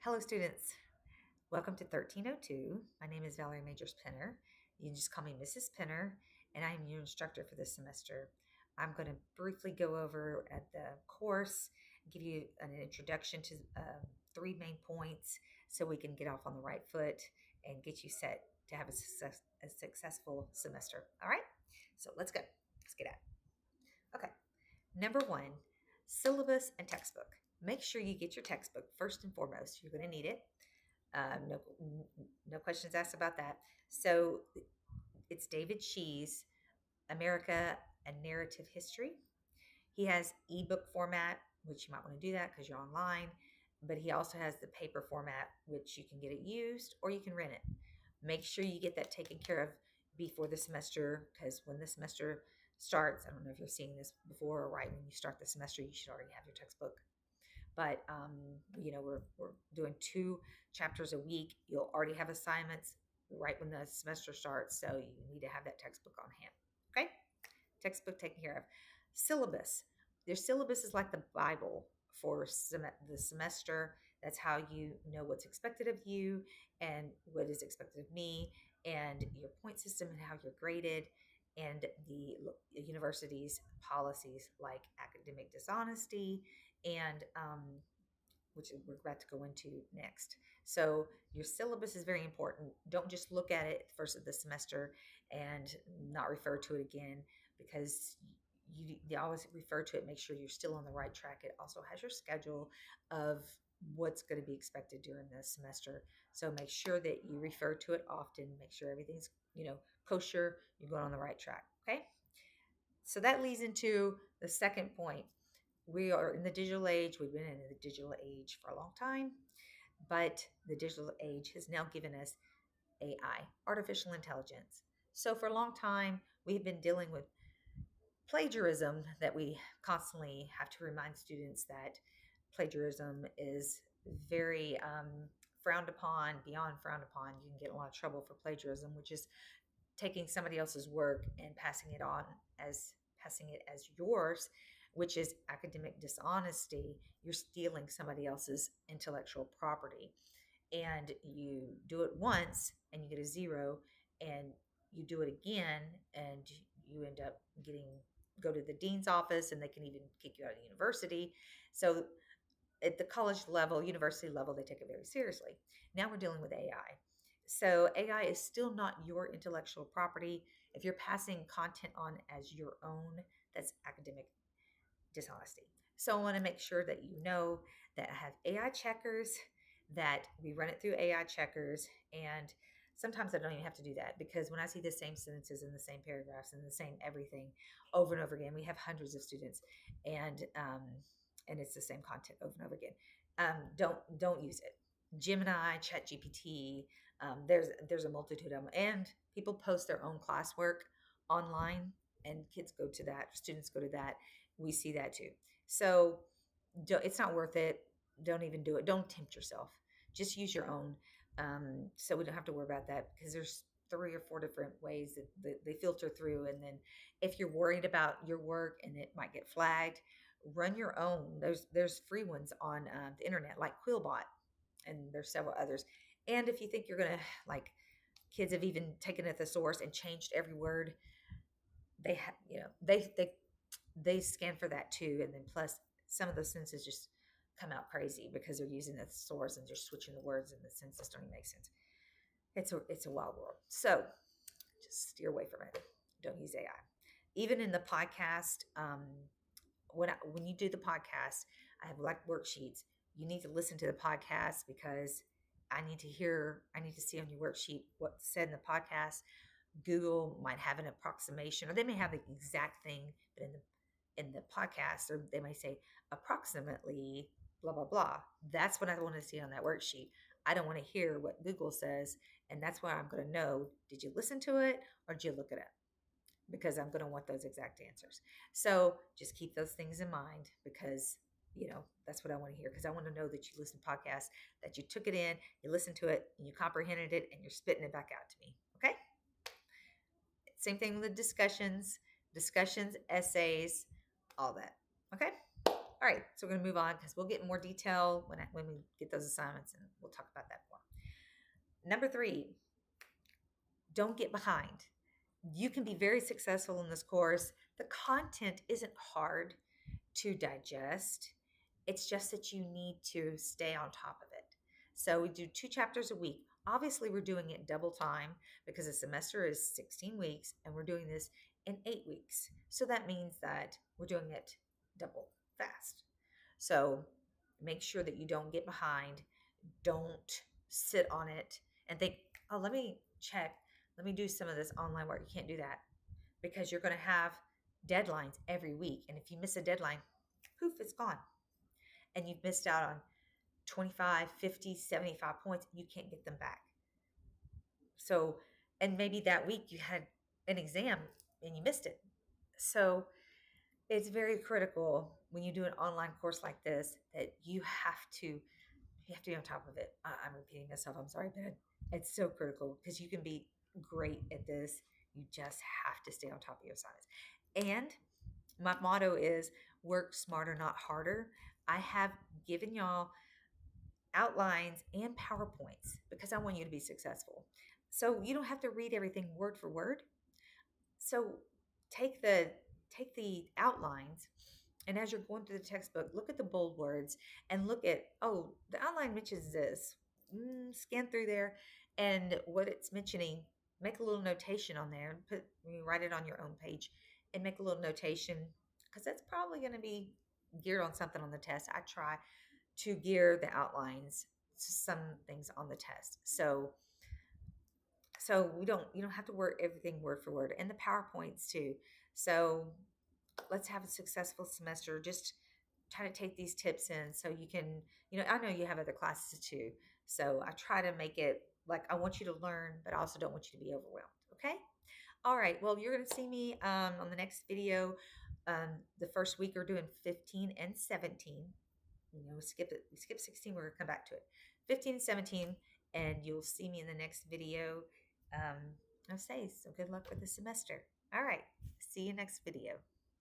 Hello, students. Welcome to 1302. My name is Valerie Majors Penner. You can just call me Mrs. Penner, and I am your instructor for this semester. I'm going to briefly go over at the course, give you an introduction to three main points so we can get off on the right foot and get you set to have a successful semester. All right? So let's go. Let's get at it. Okay. Number one, syllabus and textbook. Make sure you get your textbook first and foremost. You're going to need it. No questions asked about that. So it's David Shee's America and Narrative History. He has ebook format, which you might want to do that because you're online, but he also has the paper format, which you can get it used or you can rent it. Make sure you get that taken care of before the semester because when the semester starts, I don't know if you're seeing this before or right when you start the semester, you should already have your textbook. But we're doing 2 chapters a week. You'll already have assignments right when the semester starts, so you need to have that textbook on hand. Okay, textbook taken care of. Syllabus. Your syllabus is like the Bible for the semester. That's how you know what's expected of you and what is expected of me, and your point system and how you're graded, and the university's policies like academic dishonesty and which we're about to go into next. So your syllabus is very important. Don't just look at it first of the semester and not refer to it again because you always refer to it. Make sure you're still on the right track. It also has your schedule of what's going to be expected during the semester. So make sure that you refer to it often. Make sure everything's kosher. You're going on the right track. Okay. So that leads into the second point. We are in the digital age. We've been in the digital age for a long time, but the digital age has now given us AI, artificial intelligence. So for a long time, we've been dealing with plagiarism that we constantly have to remind students that plagiarism is very frowned upon, beyond frowned upon. You can get in a lot of trouble for plagiarism, which is taking somebody else's work and passing it as yours, which is academic dishonesty. You're stealing somebody else's intellectual property, and you do it once and you get a zero, and you do it again and you end up go to the dean's office, and they can even kick you out of the university. So at the college level, university level, they take it very seriously. Now we're dealing with AI. So AI is still not your intellectual property. If you're passing content on as your own, that's academic dishonesty. So I want to make sure that you know that I have AI checkers, that we run it through AI checkers. And sometimes I don't even have to do that because when I see the same sentences and the same paragraphs and the same everything over and over again, we have hundreds of students, and it's the same content over and over again. Don't use it. Gemini, ChatGPT, there's a multitude of them, and people post their own classwork online, and kids go to that, students go to that. We see that too. So it's not worth it. Don't even do it. Don't tempt yourself. Just use your own. So we don't have to worry about that because there's 3 or 4 different ways that they filter through. And then if you're worried about your work and it might get flagged, run your own. There's free ones on the internet like Quillbot, and there's several others. And if you think you're gonna like, kids have even taken a thesaurus and changed every word. They have, they scan for that too, and then plus some of those sentences just come out crazy because they're using the thesaurus and just switching the words, and the sentences don't even make sense. It's a wild world. So just steer away from it. Don't use AI. Even in the podcast, when you do the podcast, I have like worksheets. You need to listen to the podcast because I need to see on your worksheet what's said in the podcast. Google might have an approximation, or they may have the exact thing, but in the podcast, or they may say approximately blah blah blah. That's what I want to see on that worksheet. I don't want to hear what Google says, and that's why I'm going to know, did you listen to it or did you look it up? Because I'm going to want those exact answers. So just keep those things in mind because that's what I want to hear, because I want to know that you listen to podcasts, that you took it in, you listened to it, and you comprehended it, and you're spitting it back out to me. Okay. Same thing with the discussions, essays, all that. Okay. All right, so we're going to move on because we'll get in more detail when we get those assignments, and we'll talk about that more. Number 3, don't get behind. You can be very successful in this course. The content isn't hard to digest. It's just that you need to stay on top of it. So we do 2 chapters a week. Obviously, we're doing it double time because the semester is 16 weeks and we're doing this in 8 weeks. So that means that we're doing it double fast. So make sure that you don't get behind. Don't sit on it and think, oh, let me check. Let me do some of this online work. You can't do that because you're going to have deadlines every week. And if you miss a deadline, poof, it's gone. And you've missed out on 25, 50, 75 points. You can't get them back. So, and maybe that week you had an exam and you missed it. So it's very critical when you do an online course like this that you have to be on top of it. I'm repeating myself. I'm sorry, but it's so critical because you can be great at this. You just have to stay on top of your assignments. And my motto is work smarter, not harder. I have given y'all outlines and PowerPoints because I want you to be successful. So you don't have to read everything word for word. So take the outlines, and as you're going through the textbook, look at the bold words and look at, oh, the outline mentions this. Scan through there, and what it's mentioning, make a little notation on there and write it on your own page and make a little notation because that's probably going to be geared on something on the test. I try to gear the outlines to some things on the test. So you don't have to work everything word for word, and the PowerPoints too. So let's have a successful semester. Just try to take these tips in so you can, I know you have other classes too. So I try to make it like I want you to learn, but I also don't want you to be overwhelmed. Okay. All right. Well, you're going to see me on the next video. The first week we're doing 15 and 17. We skip 16. We're going to come back to it. 15 and 17, and you'll see me in the next video. I'll say, so good luck with the semester. All right. See you next video.